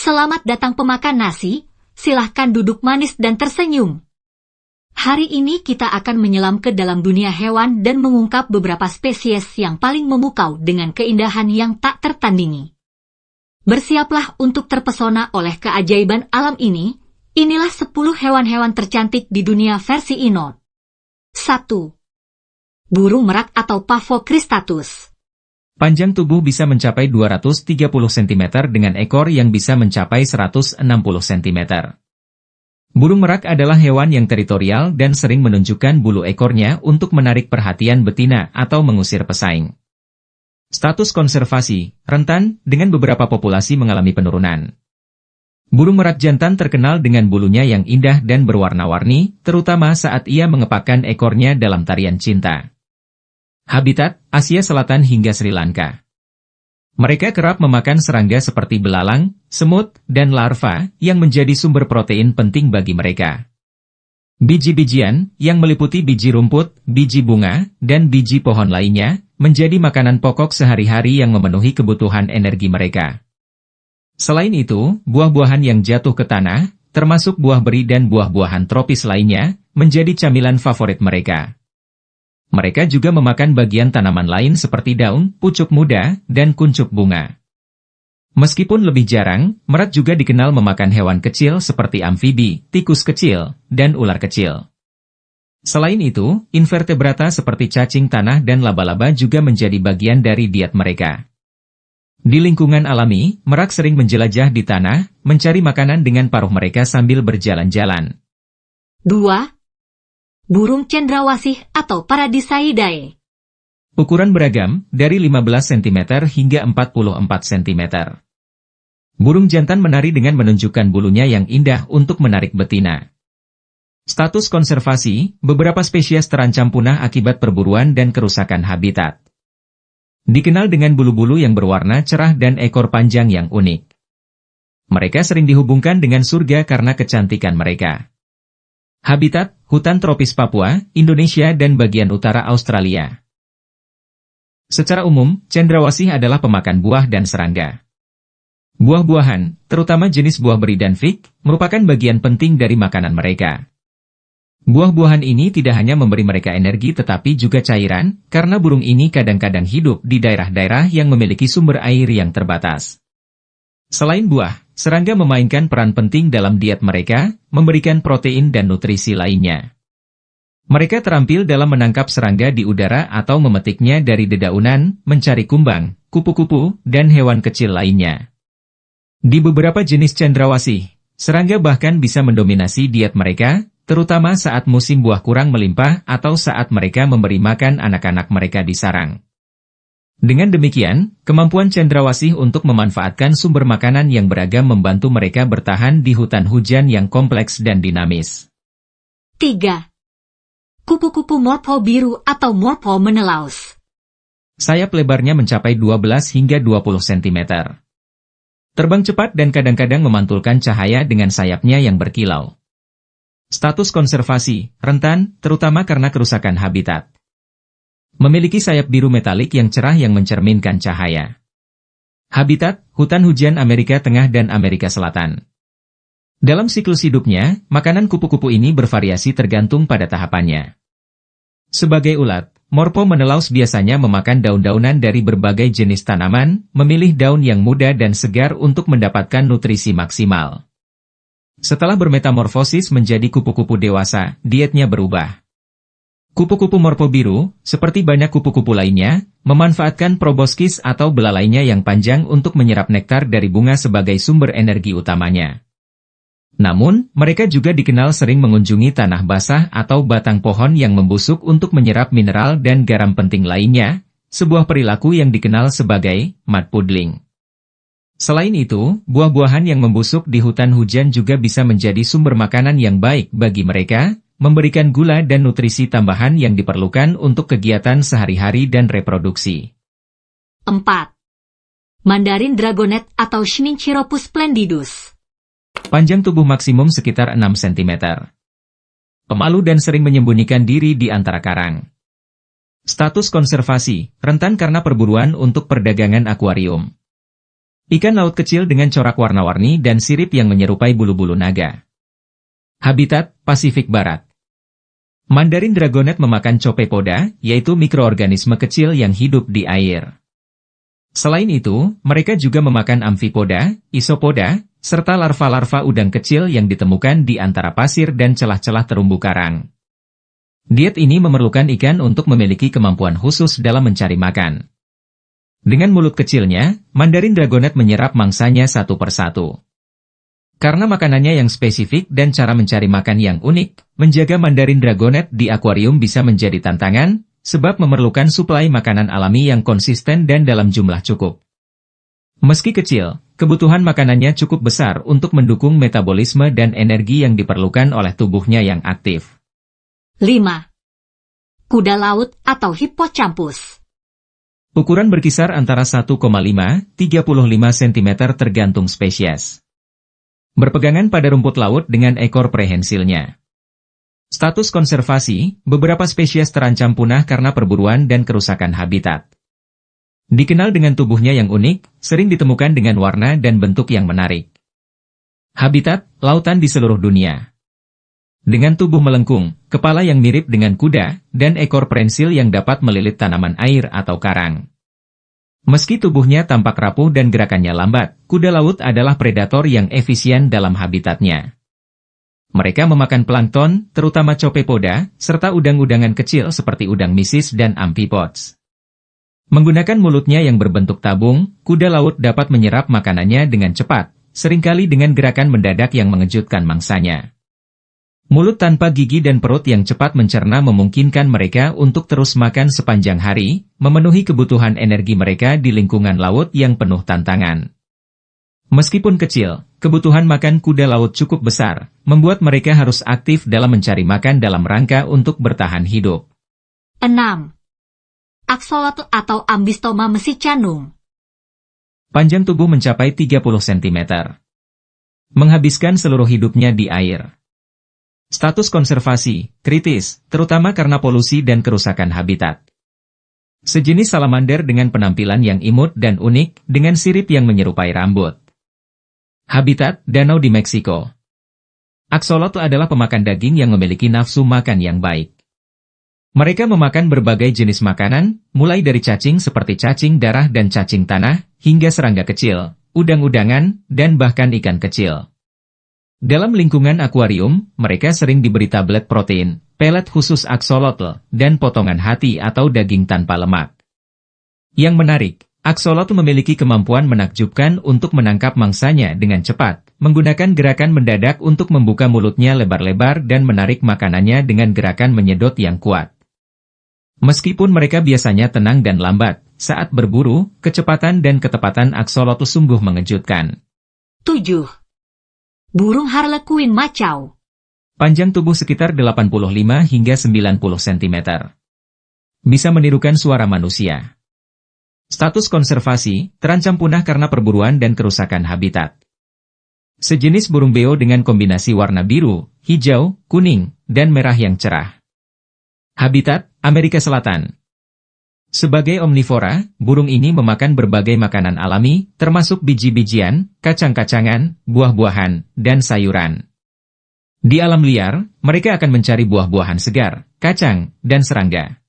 Selamat datang pemakan nasi, silahkan duduk manis dan tersenyum. Hari ini kita akan menyelam ke dalam dunia hewan dan mengungkap beberapa spesies yang paling memukau dengan keindahan yang tak tertandingi. Bersiaplah untuk terpesona oleh keajaiban alam ini. Inilah 10 hewan-hewan tercantik di dunia versi Inot. 1. Burung merak atau Pavo cristatus. Panjang tubuh bisa mencapai 230 cm dengan ekor yang bisa mencapai 160 cm. Burung merak adalah hewan yang teritorial dan sering menunjukkan bulu ekornya untuk menarik perhatian betina atau mengusir pesaing. Status konservasi, rentan, dengan beberapa populasi mengalami penurunan. Burung merak jantan terkenal dengan bulunya yang indah dan berwarna-warni, terutama saat ia mengepakkan ekornya dalam tarian cinta. Habitat, Asia Selatan hingga Sri Lanka. Mereka kerap memakan serangga seperti belalang, semut, dan larva, yang menjadi sumber protein penting bagi mereka. Biji-bijian, yang meliputi biji rumput, biji bunga, dan biji pohon lainnya, menjadi makanan pokok sehari-hari yang memenuhi kebutuhan energi mereka. Selain itu, buah-buahan yang jatuh ke tanah, termasuk buah beri dan buah-buahan tropis lainnya, menjadi camilan favorit mereka. Mereka juga memakan bagian tanaman lain seperti daun, pucuk muda, dan kuncup bunga. Meskipun lebih jarang, merak juga dikenal memakan hewan kecil seperti amfibi, tikus kecil, dan ular kecil. Selain itu, invertebrata seperti cacing tanah dan laba-laba juga menjadi bagian dari diet mereka. Di lingkungan alami, merak sering menjelajah di tanah, mencari makanan dengan paruh mereka sambil berjalan-jalan. 2. Burung cendrawasih atau Paradiseidae. Ukuran beragam, dari 15 cm hingga 44 cm. Burung jantan menari dengan menunjukkan bulunya yang indah untuk menarik betina. Status konservasi, beberapa spesies terancam punah akibat perburuan dan kerusakan habitat. Dikenal dengan bulu-bulu yang berwarna cerah dan ekor panjang yang unik. Mereka sering dihubungkan dengan surga karena kecantikan mereka. Habitat, hutan tropis Papua, Indonesia dan bagian utara Australia. Secara umum, cendrawasih adalah pemakan buah dan serangga. Buah-buahan, terutama jenis buah beri dan fig, merupakan bagian penting dari makanan mereka. Buah-buahan ini tidak hanya memberi mereka energi tetapi juga cairan, karena burung ini kadang-kadang hidup di daerah-daerah yang memiliki sumber air yang terbatas. Selain buah, serangga memainkan peran penting dalam diet mereka, memberikan protein dan nutrisi lainnya. Mereka terampil dalam menangkap serangga di udara atau memetiknya dari dedaunan, mencari kumbang, kupu-kupu, dan hewan kecil lainnya. Di beberapa jenis cendrawasih, serangga bahkan bisa mendominasi diet mereka, terutama saat musim buah kurang melimpah atau saat mereka memberi makan anak-anak mereka di sarang. Dengan demikian, kemampuan cendrawasih untuk memanfaatkan sumber makanan yang beragam membantu mereka bertahan di hutan hujan yang kompleks dan dinamis. 3. Kupu-kupu morpho biru atau morpho menelaus. Sayap lebarnya mencapai 12 hingga 20 cm. Terbang cepat dan kadang-kadang memantulkan cahaya dengan sayapnya yang berkilau. Status konservasi, rentan, terutama karena kerusakan habitat. Memiliki sayap biru metalik yang cerah yang mencerminkan cahaya. Habitat, hutan hujan Amerika Tengah dan Amerika Selatan. Dalam siklus hidupnya, makanan kupu-kupu ini bervariasi tergantung pada tahapannya. Sebagai ulat, morpho menelaus biasanya memakan daun-daunan dari berbagai jenis tanaman, memilih daun yang muda dan segar untuk mendapatkan nutrisi maksimal. Setelah bermetamorfosis menjadi kupu-kupu dewasa, dietnya berubah. Kupu-kupu morpho biru, seperti banyak kupu-kupu lainnya, memanfaatkan proboscis atau belalainya yang panjang untuk menyerap nektar dari bunga sebagai sumber energi utamanya. Namun, mereka juga dikenal sering mengunjungi tanah basah atau batang pohon yang membusuk untuk menyerap mineral dan garam penting lainnya, sebuah perilaku yang dikenal sebagai mud puddling. Selain itu, buah-buahan yang membusuk di hutan hujan juga bisa menjadi sumber makanan yang baik bagi mereka, memberikan gula dan nutrisi tambahan yang diperlukan untuk kegiatan sehari-hari dan reproduksi. 4. Mandarin dragonet atau Schninchiropus splendidus. Panjang tubuh maksimum sekitar 6 cm. Pemalu dan sering menyembunyikan diri di antara karang. Status konservasi, rentan karena perburuan untuk perdagangan akuarium. Ikan laut kecil dengan corak warna-warni dan sirip yang menyerupai bulu-bulu naga. Habitat, Pasifik Barat. Mandarin dragonet memakan copepoda, yaitu mikroorganisme kecil yang hidup di air. Selain itu, mereka juga memakan amfipoda, isopoda, serta larva-larva udang kecil yang ditemukan di antara pasir dan celah-celah terumbu karang. Diet ini memerlukan ikan untuk memiliki kemampuan khusus dalam mencari makan. Dengan mulut kecilnya, Mandarin dragonet menyerap mangsanya satu persatu. Karena makanannya yang spesifik dan cara mencari makan yang unik, menjaga Mandarin dragonet di akuarium bisa menjadi tantangan, sebab memerlukan suplai makanan alami yang konsisten dan dalam jumlah cukup. Meski kecil, kebutuhan makanannya cukup besar untuk mendukung metabolisme dan energi yang diperlukan oleh tubuhnya yang aktif. 5. Kuda laut atau hippocampus. Ukuran berkisar antara 1,5–35 cm tergantung spesies. Berpegangan pada rumput laut dengan ekor prehensilnya. Status konservasi, beberapa spesies terancam punah karena perburuan dan kerusakan habitat. Dikenal dengan tubuhnya yang unik, sering ditemukan dengan warna dan bentuk yang menarik. Habitat, lautan di seluruh dunia. Dengan tubuh melengkung, kepala yang mirip dengan kuda, dan ekor prensil yang dapat melilit tanaman air atau karang. Meski tubuhnya tampak rapuh dan gerakannya lambat, kuda laut adalah predator yang efisien dalam habitatnya. Mereka memakan plankton, terutama copepoda, serta udang-udangan kecil seperti udang misis dan amphipods. Menggunakan mulutnya yang berbentuk tabung, kuda laut dapat menyerap makanannya dengan cepat, seringkali dengan gerakan mendadak yang mengejutkan mangsanya. Mulut tanpa gigi dan perut yang cepat mencerna memungkinkan mereka untuk terus makan sepanjang hari, memenuhi kebutuhan energi mereka di lingkungan laut yang penuh tantangan. Meskipun kecil, kebutuhan makan kuda laut cukup besar, membuat mereka harus aktif dalam mencari makan dalam rangka untuk bertahan hidup. 6. Axolotl atau Ambystoma mesicanum. Panjang tubuh mencapai 30 cm. Menghabiskan seluruh hidupnya di air. Status konservasi, kritis, terutama karena polusi dan kerusakan habitat. Sejenis salamander dengan penampilan yang imut dan unik, dengan sirip yang menyerupai rambut. Habitat, danau di Meksiko. Axolotl adalah pemakan daging yang memiliki nafsu makan yang baik. Mereka memakan berbagai jenis makanan, mulai dari cacing seperti cacing darah dan cacing tanah, hingga serangga kecil, udang-udangan, dan bahkan ikan kecil. Dalam lingkungan akuarium, mereka sering diberi tablet protein, pelet khusus axolotl, dan potongan hati atau daging tanpa lemak. Yang menarik, axolotl memiliki kemampuan menakjubkan untuk menangkap mangsanya dengan cepat, menggunakan gerakan mendadak untuk membuka mulutnya lebar-lebar dan menarik makanannya dengan gerakan menyedot yang kuat. Meskipun mereka biasanya tenang dan lambat, saat berburu, kecepatan dan ketepatan axolotl sungguh mengejutkan. 7. Burung harlequin macau. Panjang tubuh sekitar 85 hingga 90 cm. Bisa menirukan suara manusia. Status konservasi, terancam punah karena perburuan dan kerusakan habitat. Sejenis burung beo dengan kombinasi warna biru, hijau, kuning, dan merah yang cerah. Habitat, Amerika Selatan. Sebagai omnivora, burung ini memakan berbagai makanan alami, termasuk biji-bijian, kacang-kacangan, buah-buahan, dan sayuran. Di alam liar, mereka akan mencari buah-buahan segar, kacang, dan serangga.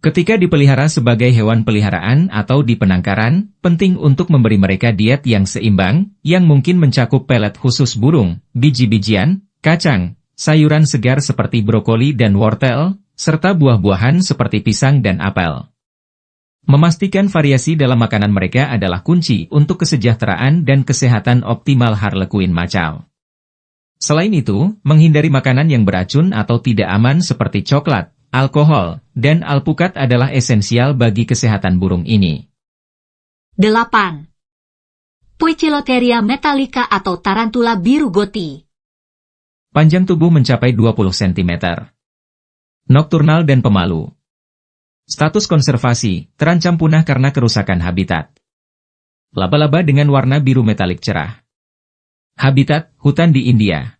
Ketika dipelihara sebagai hewan peliharaan atau di penangkaran, penting untuk memberi mereka diet yang seimbang, yang mungkin mencakup pelet khusus burung, biji-bijian, kacang, sayuran segar seperti brokoli dan wortel, serta buah-buahan seperti pisang dan apel. Memastikan variasi dalam makanan mereka adalah kunci untuk kesejahteraan dan kesehatan optimal harlequin macau. Selain itu, menghindari makanan yang beracun atau tidak aman seperti coklat, alkohol, dan alpukat adalah esensial bagi kesehatan burung ini. 8. Poecilotheria metallica atau tarantula biru goti. Panjang tubuh mencapai 20 cm. Nokturnal dan pemalu. Status konservasi, terancam punah karena kerusakan habitat. Laba-laba dengan warna biru metalik cerah. Habitat, hutan di India.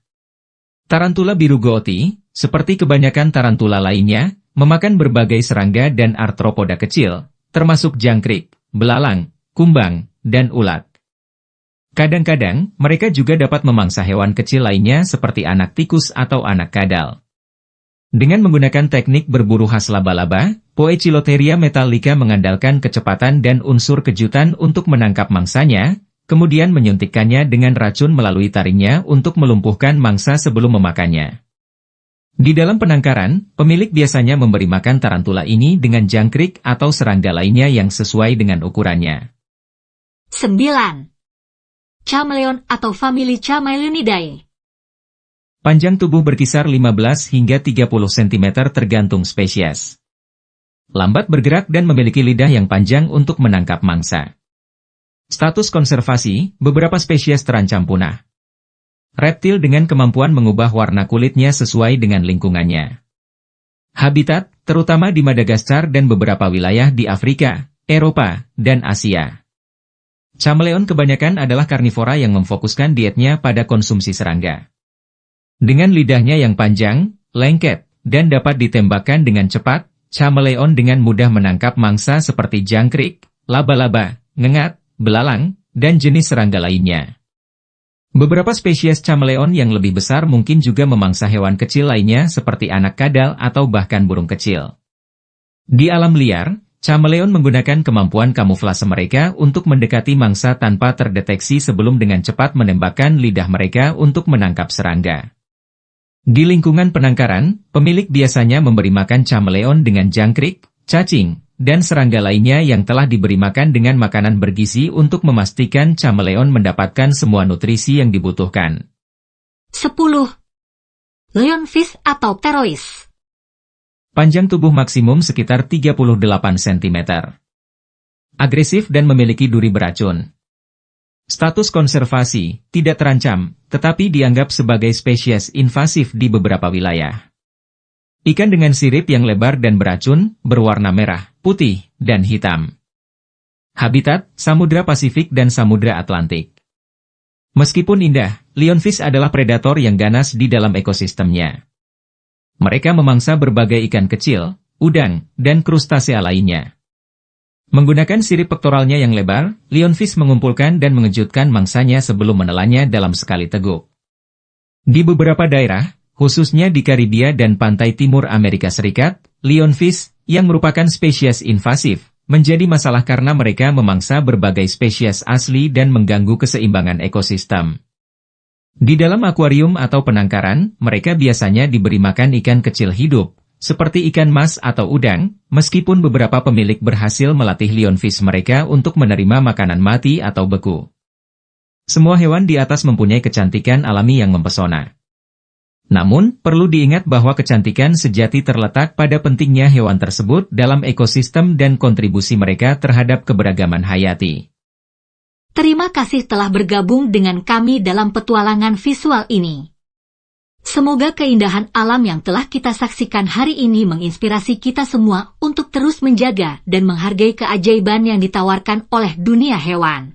Tarantula biru goti, seperti kebanyakan tarantula lainnya, memakan berbagai serangga dan arthropoda kecil, termasuk jangkrik, belalang, kumbang, dan ulat. Kadang-kadang, mereka juga dapat memangsa hewan kecil lainnya seperti anak tikus atau anak kadal. Dengan menggunakan teknik berburu khas laba-laba, Poecilotheria metallica mengandalkan kecepatan dan unsur kejutan untuk menangkap mangsanya, kemudian menyuntikkannya dengan racun melalui taringnya untuk melumpuhkan mangsa sebelum memakannya. Di dalam penangkaran, pemilik biasanya memberi makan tarantula ini dengan jangkrik atau serangga lainnya yang sesuai dengan ukurannya. 9. Chameleon atau famili Chameleonidae. Panjang tubuh berkisar 15 hingga 30 cm tergantung spesies. Lambat bergerak dan memiliki lidah yang panjang untuk menangkap mangsa. Status konservasi, beberapa spesies terancam punah. Reptil dengan kemampuan mengubah warna kulitnya sesuai dengan lingkungannya. Habitat, terutama di Madagaskar dan beberapa wilayah di Afrika, Eropa, dan Asia. Chameleon kebanyakan adalah karnivora yang memfokuskan dietnya pada konsumsi serangga. Dengan lidahnya yang panjang, lengket, dan dapat ditembakkan dengan cepat, chameleon dengan mudah menangkap mangsa seperti jangkrik, laba-laba, ngengat, belalang, dan jenis serangga lainnya. Beberapa spesies chameleon yang lebih besar mungkin juga memangsa hewan kecil lainnya seperti anak kadal atau bahkan burung kecil. Di alam liar, chameleon menggunakan kemampuan kamuflase mereka untuk mendekati mangsa tanpa terdeteksi sebelum dengan cepat menembakkan lidah mereka untuk menangkap serangga. Di lingkungan penangkaran, pemilik biasanya memberi makan chameleon dengan jangkrik, cacing, dan serangga lainnya yang telah diberi makan dengan makanan bergizi untuk memastikan chameleon mendapatkan semua nutrisi yang dibutuhkan. 10. Lionfish atau pterois. Panjang tubuh maksimum sekitar 38 cm. Agresif dan memiliki duri beracun. Status konservasi, tidak terancam, tetapi dianggap sebagai spesies invasif di beberapa wilayah. Ikan dengan sirip yang lebar dan beracun, berwarna merah, putih, dan hitam. Habitat, Samudra Pasifik dan Samudra Atlantik. Meskipun indah, lionfish adalah predator yang ganas di dalam ekosistemnya. Mereka memangsa berbagai ikan kecil, udang, dan krustasea lainnya. Menggunakan sirip pektoralnya yang lebar, lionfish mengumpulkan dan mengejutkan mangsanya sebelum menelannya dalam sekali teguk. Di beberapa daerah, khususnya di Karibia dan pantai timur Amerika Serikat, lionfish, yang merupakan spesies invasif, menjadi masalah karena mereka memangsa berbagai spesies asli dan mengganggu keseimbangan ekosistem. Di dalam akuarium atau penangkaran, mereka biasanya diberi makan ikan kecil hidup, seperti ikan mas atau udang, meskipun beberapa pemilik berhasil melatih lionfish mereka untuk menerima makanan mati atau beku. Semua hewan di atas mempunyai kecantikan alami yang mempesona. Namun, perlu diingat bahwa kecantikan sejati terletak pada pentingnya hewan tersebut dalam ekosistem dan kontribusi mereka terhadap keberagaman hayati. Terima kasih telah bergabung dengan kami dalam petualangan visual ini. Semoga keindahan alam yang telah kita saksikan hari ini menginspirasi kita semua untuk terus menjaga dan menghargai keajaiban yang ditawarkan oleh dunia hewan.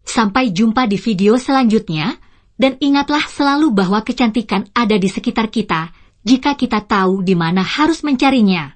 Sampai jumpa di video selanjutnya, dan ingatlah selalu bahwa kecantikan ada di sekitar kita, jika kita tahu di mana harus mencarinya.